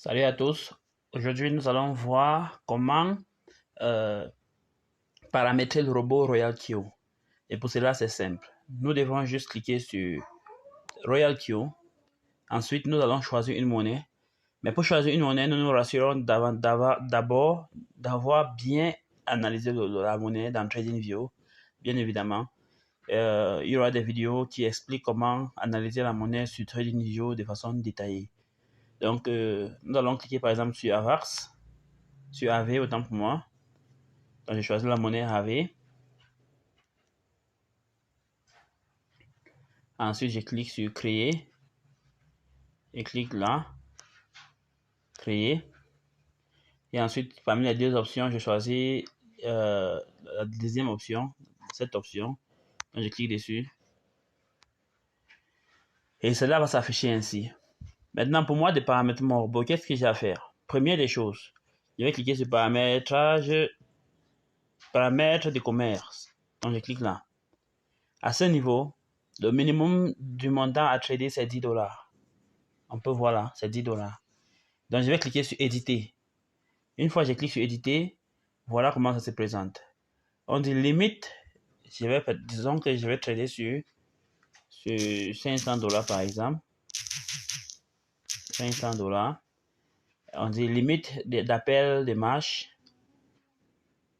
Salut à tous. Aujourd'hui, nous allons voir comment paramétrer le robot RoyalQ. Et pour cela, c'est simple. Nous devons juste cliquer sur RoyalQ. Ensuite, nous allons choisir une monnaie. Mais pour choisir une monnaie, nous nous rassurons d'abord d'avoir bien analysé la monnaie dans TradingView. Bien évidemment, il y aura des vidéos qui expliquent comment analyser la monnaie sur TradingView de façon détaillée. Donc, nous allons cliquer par exemple sur AVAX. Sur AV, autant pour moi. Donc, j'ai choisi la monnaie AV. Ensuite, je clique sur créer. Et clique là. Créer. Et ensuite, parmi les deux options, je choisis la deuxième option. Cette option. Donc, je clique dessus. Et cela va s'afficher ainsi. Maintenant, pour moi, de paramétrer mon robot, qu'est-ce que j'ai à faire? Première des choses, je vais cliquer sur paramétrage, paramètres de commerce. Donc, je clique là. À ce niveau, le minimum du montant à trader, c'est 10 $. On peut voir là, c'est 10 $. Donc, je vais cliquer sur éditer. Une fois que je clique sur éditer, voilà comment ça se présente. On dit limite, disons que je vais trader sur 500 $ par exemple. 500 $. On dit limite d'appel de marge.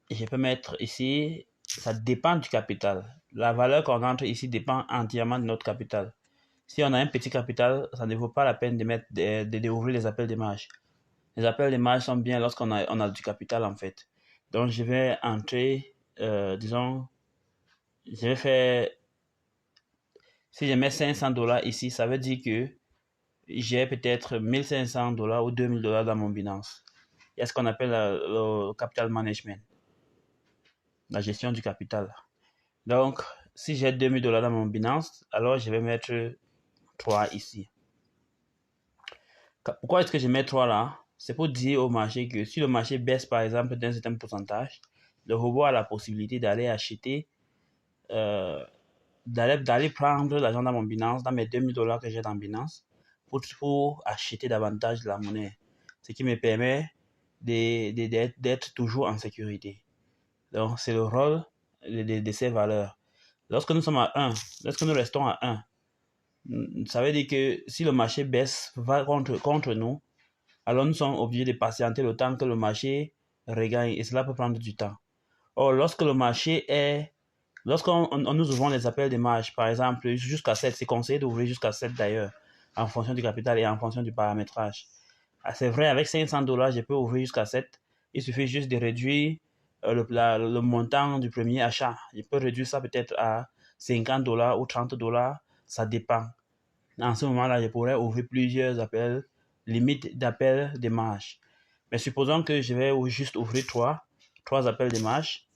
Et je peux mettre ici, ça dépend du capital. La valeur qu'on entre ici dépend entièrement de notre capital. Si on a un petit capital, ça ne vaut pas la peine d'ouvrir les appels de marge. Les appels de marge sont bien lorsqu'on a du capital en fait. Donc je vais entrer, disons, je vais faire, si je mets 500 $ ici, ça veut dire que j'ai peut-être 1500 $ ou 2000 $ dans mon Binance. Il y a ce qu'on appelle le capital management, la gestion du capital. Donc, si j'ai 2000 $ dans mon Binance, alors je vais mettre 3 ici. Pourquoi est-ce que je mets 3 là? C'est pour dire au marché que si le marché baisse par exemple d'un certain pourcentage, le robot a la possibilité d'aller acheter, d'aller prendre l'argent dans mon Binance, dans mes 2000 $ que j'ai dans Binance, pour acheter davantage de la monnaie. Ce qui me permet d'être toujours en sécurité. Donc, c'est le rôle de ces valeurs. Lorsque nous sommes à 1, lorsque nous restons à 1, ça veut dire que si le marché baisse, va contre nous, alors nous sommes obligés de patienter le temps que le marché regagne et cela peut prendre du temps. Or, lorsqu'on nous ouvrons les appels de marge, par exemple, jusqu'à 7, c'est conseillé d'ouvrir jusqu'à 7 d'ailleurs, en fonction du capital et en fonction du paramétrage. C'est vrai, avec 500 $, je peux ouvrir jusqu'à 7. Il suffit juste de réduire le montant du premier achat. Je peux réduire ça peut-être à 50 $ ou 30 $, ça dépend. En ce moment-là, je pourrais ouvrir plusieurs appels, limite d'appels de marge. Mais supposons que je vais juste ouvrir 3 appels de marge.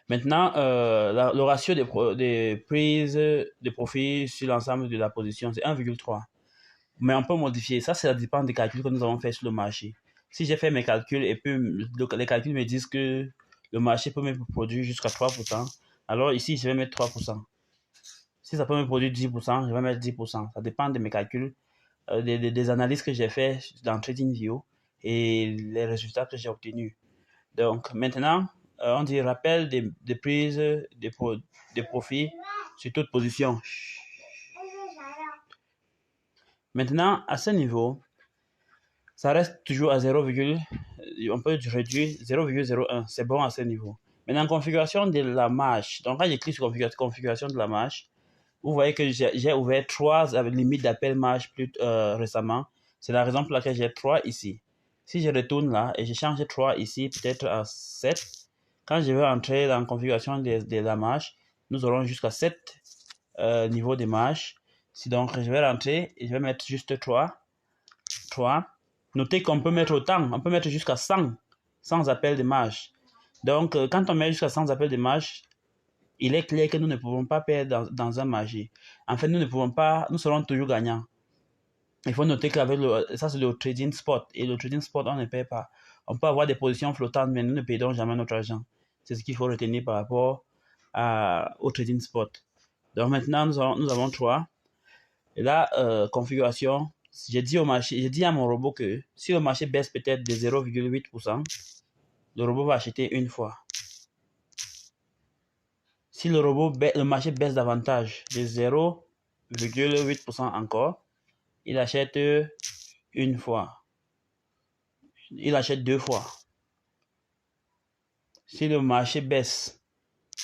Maintenant, le ratio des prises de profit sur l'ensemble de la position, c'est 1,3. Mais on peut modifier. Ça dépend des calculs que nous avons fait sur le marché. Si j'ai fait mes calculs et puis les calculs me disent que le marché peut me produire jusqu'à 3%, alors ici, je vais mettre 3%. Si ça peut me produire 10%, je vais mettre 10%. Ça dépend de mes calculs, des analyses que j'ai fait dans TradingView et les résultats que j'ai obtenus. Donc maintenant, on dit rappel des prises de profit sur toute position. Maintenant, à ce niveau, ça reste toujours à 0, on peut réduire 0,01. C'est bon à ce niveau. Maintenant, configuration de la marge. Donc, quand je clique sur configuration de la marge, vous voyez que j'ai ouvert 3 limites d'appel marge récemment. C'est la raison pour laquelle j'ai 3 ici. Si je retourne là et je change 3 ici, peut-être à 7, quand je vais entrer dans la configuration de la marge, nous aurons jusqu'à 7 niveaux de marge. Si donc je vais rentrer et je vais mettre juste 3. Notez qu'on peut mettre autant, on peut mettre jusqu'à 100 appels de marge. Donc, quand on met jusqu'à 100 appels de marge, il est clair que nous ne pouvons pas perdre dans un marché. En fait, nous serons toujours gagnants. Il faut noter qu'avec ça, c'est le trading spot. Et le trading spot, on ne perd pas. On peut avoir des positions flottantes, mais nous ne perdons jamais notre argent. C'est ce qu'il faut retenir par rapport au trading spot. Donc maintenant, nous avons 3. Et là, configuration, j'ai dit à mon robot que si le marché baisse peut-être de 0,8%, le robot va acheter une fois. Si le marché baisse davantage de 0,8% encore, il achète une fois. Il achète deux fois. Si le marché baisse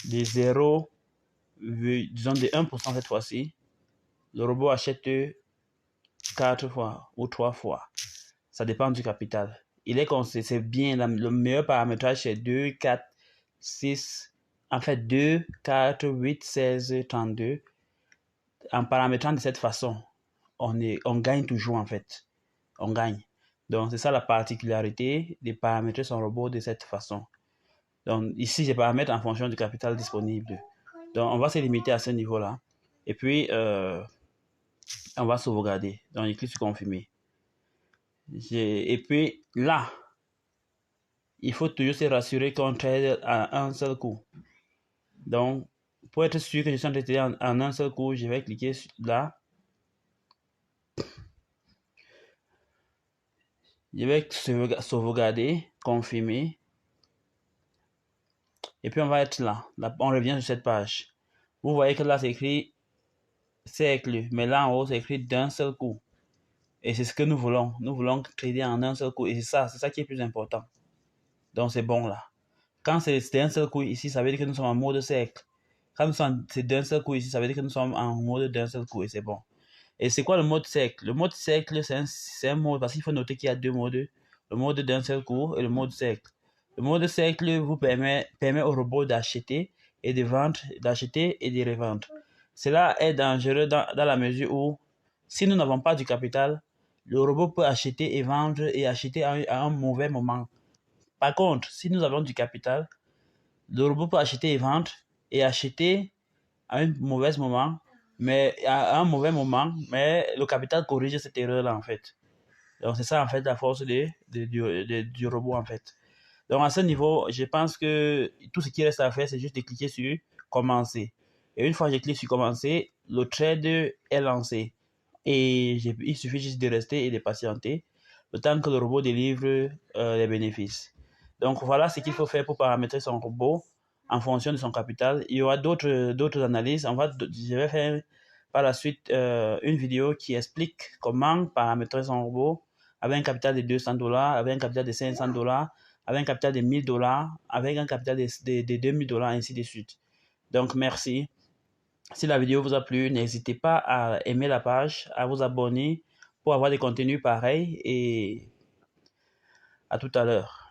de 0, disons de 1% cette fois-ci, le robot achète 4 fois ou 3 fois. Ça dépend du capital. C'est bien, le meilleur paramétrage c'est 2, 4, 6, en fait 2, 4, 8, 16, 32. En paramétrant de cette façon, on gagne toujours en fait. On gagne. Donc c'est ça la particularité de paramétrer son robot de cette façon. Donc ici, je paramètre en fonction du capital disponible. Donc on va se limiter à ce niveau-là. Et puis, on va sauvegarder. Donc il clique sur confirmer. Et puis là, il faut toujours se rassurer qu'on trade à un seul coup. Donc, pour être sûr que je suis en train de trader en un seul coup, je vais cliquer là. Je vais sauvegarder, confirmer. Et puis on va être là. On revient sur cette page. Vous voyez que là, c'est écrit cercle. Mais là, en haut, c'est écrit d'un seul coup. Et c'est ce que nous voulons. Nous voulons trader en un seul coup. Et c'est ça qui est plus important. Donc, c'est bon là. Quand c'est d'un seul coup ici, ça veut dire que nous sommes en mode cercle. Quand c'est d'un seul coup ici, ça veut dire que nous sommes en mode d'un seul coup. Et c'est bon. Et c'est quoi le mode cercle? Le mode cercle, c'est un mode, parce qu'il faut noter qu'il y a deux modes. Le mode d'un seul coup et le mode cercle. Le mode cercle vous permet au robot d'acheter et de vendre, d'acheter et de revendre. Cela est dangereux dans la mesure où, si nous n'avons pas du capital, le robot peut acheter et vendre et acheter à un mauvais moment. Par contre, si nous avons du capital, le robot peut acheter et vendre et acheter à un mauvais moment, mais à un mauvais moment, mais le capital corrige cette erreur-là en fait. Donc c'est ça en fait la force du robot en fait. Donc à ce niveau, je pense que tout ce qui reste à faire, c'est juste de cliquer sur commencer. Et une fois que j'ai cliqué sur commencer, le trade est lancé. Et il suffit juste de rester et de patienter le temps que le robot délivre les bénéfices. Donc voilà ce qu'il faut faire pour paramétrer son robot en fonction de son capital. Il y aura d'autres analyses. Je vais faire par la suite une vidéo qui explique comment paramétrer son robot avec un capital de $200, avec un capital de $500, avec un capital de $1000, avec un capital de $2000, ainsi de suite. Donc merci. Si la vidéo vous a plu, n'hésitez pas à aimer la page, à vous abonner pour avoir des contenus pareils et à tout à l'heure.